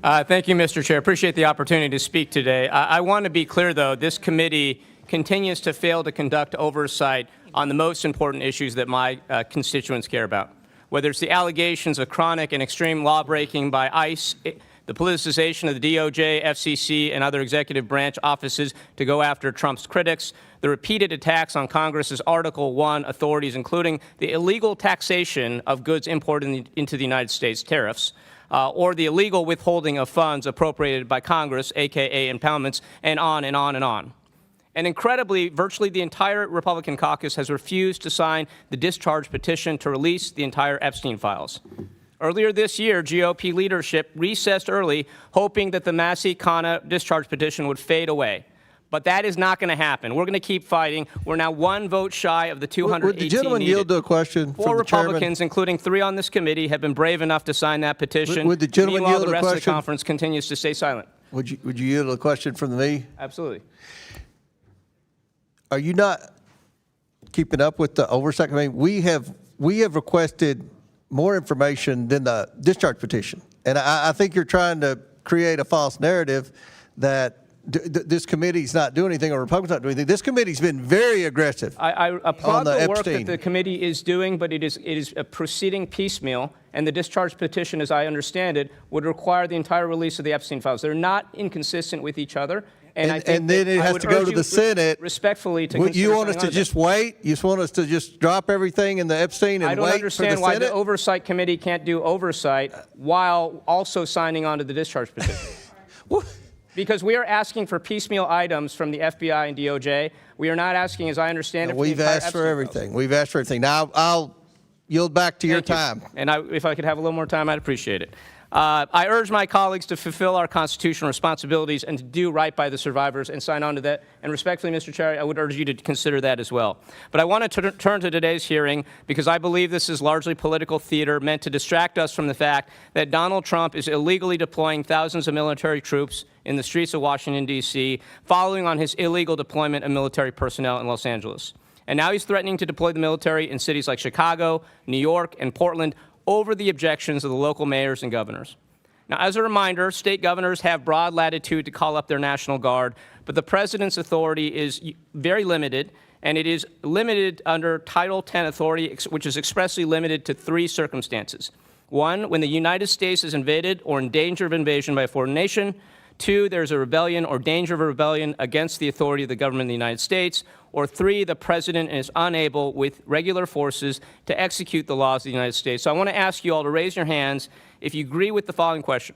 Thank you, Mr. Chair. Appreciate the opportunity to speak today. I want to be clear, though, this committee continues to fail to conduct oversight on the most important issues that my constituents care about, whether it's the allegations of chronic and extreme law-breaking by ICE, the politicization of the DOJ, FCC, and other executive branch offices to go after Trump's critics, the repeated attacks on Congress's Article I authorities, including the illegal taxation of goods imported into the United States, tariffs, or the illegal withholding of funds appropriated by Congress, a.k.a. impoundments, and on and on and on. And incredibly, virtually the entire Republican caucus has refused to sign the discharge petition to release the entire Epstein files. Earlier this year, GOP leadership recessed early, hoping that the Massey Kana discharge petition would fade away. But that is not going to happen. We're going to keep fighting. We're now one vote shy of the 218 Would the gentleman needed. yield to a question? Four Republicans, including 3 on this committee, have been brave enough to sign that petition. Would the gentleman Meanwhile, yield the to a rest of the question? conference continues to stay silent. Would you yield to a question from me? Absolutely. Are you not keeping up with the oversight? I mean, we have requested more information than the discharge petition, and I think you're trying to create a false narrative that this committee's not doing anything or Republicans not doing anything. This committee's been very aggressive. I applaud the work Epstein. that the committee is doing, but it is proceeding piecemeal, and the discharge petition, as I understand it, would require the entire release of the Epstein files. They're not inconsistent with each other. And I think then it has to go to the Senate. Respectfully, to consider You want us something to just wait? You just want us to just drop everything in the Epstein and I don't wait understand for the why Senate? the Oversight Committee can't do oversight while also signing on to the discharge petition. Because we are asking for piecemeal items from the FBI and DOJ. We are not asking, as I understand it, for the We've entire asked for Epstein everything. files. We've asked for everything. Now, I'll yield back to your Thank you. time. And if I could have a little more time, I'd appreciate it. I urge my colleagues to fulfill our constitutional responsibilities and to do right by the survivors and sign on to that. And respectfully, Mr. Chair, I would urge you to consider that as well. But I want to turn to today's hearing because I believe this is largely political theater meant to distract us from the fact that Donald Trump is illegally deploying thousands of military troops in the streets of Washington, D.C., following on his illegal deployment of military personnel in Los Angeles. And now he's threatening to deploy the military in cities like Chicago, New York, and Portland over the objections of the local mayors and governors. Now, as a reminder, state governors have broad latitude to call up their National Guard, but the president's authority is very limited, and it is limited under Title X authority, which is expressly limited to 3 circumstances. 1, when the United States is invaded or in danger of invasion by a foreign nation. 2, there's a rebellion or danger of a rebellion against the authority of the government of the United States. Or 3, the president is unable with regular forces to execute the laws of the United States. So I want to ask you all to raise your hands if you agree with the following question.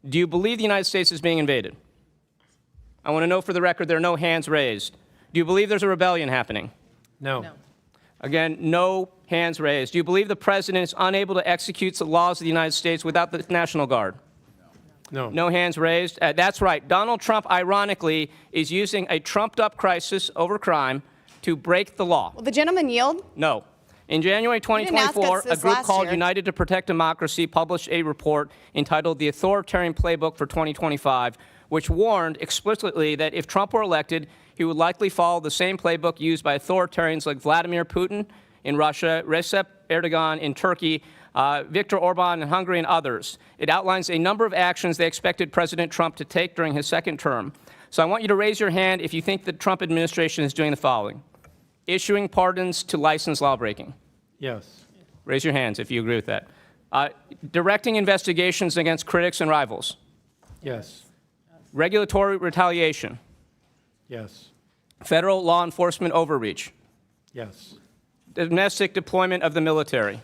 Do you believe the United States is being invaded? I want to know for the record there are no hands raised. Do you believe there's a rebellion happening? No. Again, no hands raised. Do you believe the president is unable to execute the laws of the United States without the National Guard? No. No hands raised. That's right. Donald Trump, ironically, is using a trumped-up crisis over crime to break the law. Will the gentleman yield? No. In January 2024, a group called United to Protect Democracy published a report entitled The Authoritarian Playbook for 2025, which warned explicitly that if Trump were elected, he would likely follow the same playbook used by authoritarians like Vladimir Putin in Russia, Recep Erdogan in Turkey, Viktor Orban in Hungary, and others. It outlines a number of actions they expected President Trump to take during his second term. So I want you to raise your hand if you think the Trump administration is doing the following. Issuing pardons to licensed lawbreaking. Yes. Raise your hands if you agree with that. Directing investigations against critics and rivals. Yes. Regulatory retaliation. Yes. Federal law enforcement overreach. Yes. Domestic deployment of the military.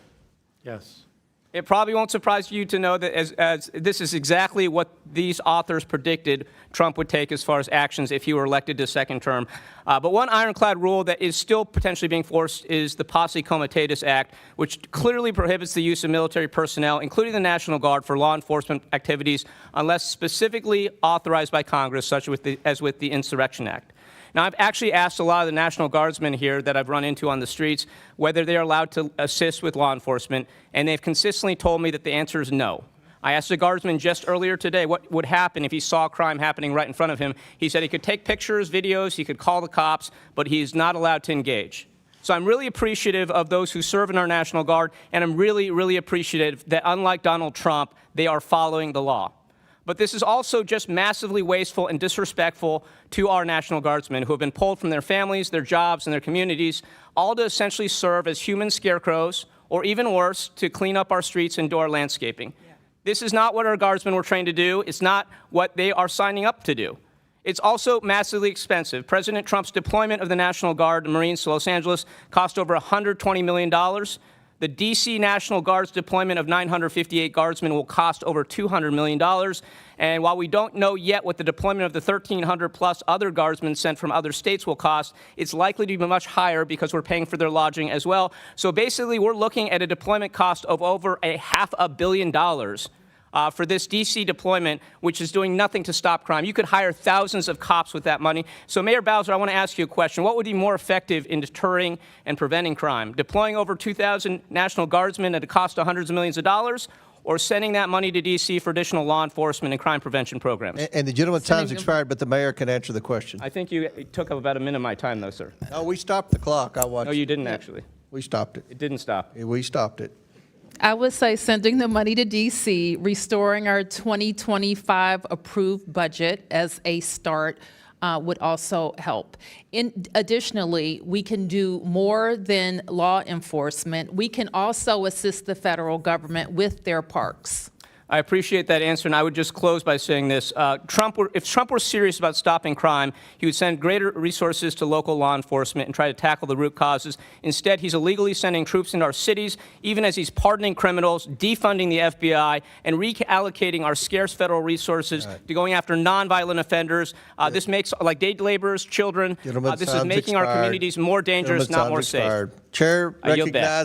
Yes. It probably won't surprise you to know that as this is exactly what these authors predicted Trump would take as far as actions if he were elected to second term. But one ironclad rule that is still potentially being forced is the Posse Comitatus Act, which clearly prohibits the use of military personnel, including the National Guard, for law enforcement activities unless specifically authorized by Congress, such as with the Insurrection Act. Now, I've actually asked a lot of the National Guardsmen here that I've run into on the streets whether they are allowed to assist with law enforcement, and they've consistently told me that the answer is no. I asked a guardsman just earlier today what would happen if he saw crime happening right in front of him. He said he could take pictures, videos, he could call the cops, but he's not allowed to engage. So I'm really appreciative of those who serve in our National Guard, and I'm really, really appreciative that, unlike Donald Trump, they are following the law. But this is also just massively wasteful and disrespectful to our National Guardsmen who have been pulled from their families, their jobs, and their communities, all to essentially serve as human scarecrows, or even worse, to clean up our streets and do our landscaping. This is not what our Guardsmen were trained to do. It's not what they are signing up to do. It's also massively expensive. President Trump's deployment of the National Guard and Marines to Los Angeles cost over $120 million. The D.C. National Guard's deployment of 958 Guardsmen will cost over $200 million. And while we don't know yet what the deployment of the 1,300-plus other Guardsmen sent from other states will cost, it's likely to be much higher because we're paying for their lodging as well. So basically, we're looking at a deployment cost of over $500 million for this D.C. deployment, which is doing nothing to stop crime. You could hire thousands of cops with that money. So, Mayor Bowser, I want to ask you a question. What would be more effective in deterring and preventing crime? Deploying over 2,000 National Guardsmen at a cost of hundreds of millions of dollars, or sending that money to D.C. for additional law enforcement and crime prevention programs? And the gentleman's time's expired, but the mayor can answer the question. I think you took up about a minute of my time, though, sir. No, we stopped the clock. I watched. No, you didn't, actually. We stopped it. It didn't stop. We stopped it. I would say sending the money to D.C., restoring our 2025 approved budget as a start would also help. Additionally, we can do more than law enforcement. We can also assist the federal government with their parks. I appreciate that answer, and I would just close by saying this. If Trump were serious about stopping crime, he would send greater resources to local law enforcement and try to tackle the root causes. Instead, he's illegally sending troops into our cities, even as he's pardoning criminals, defunding the FBI, and reallocating our scarce federal resources to going after nonviolent offenders. This makes, like day laborers, children, this is making our communities more dangerous, not more safe. Chair I yield back. recognizes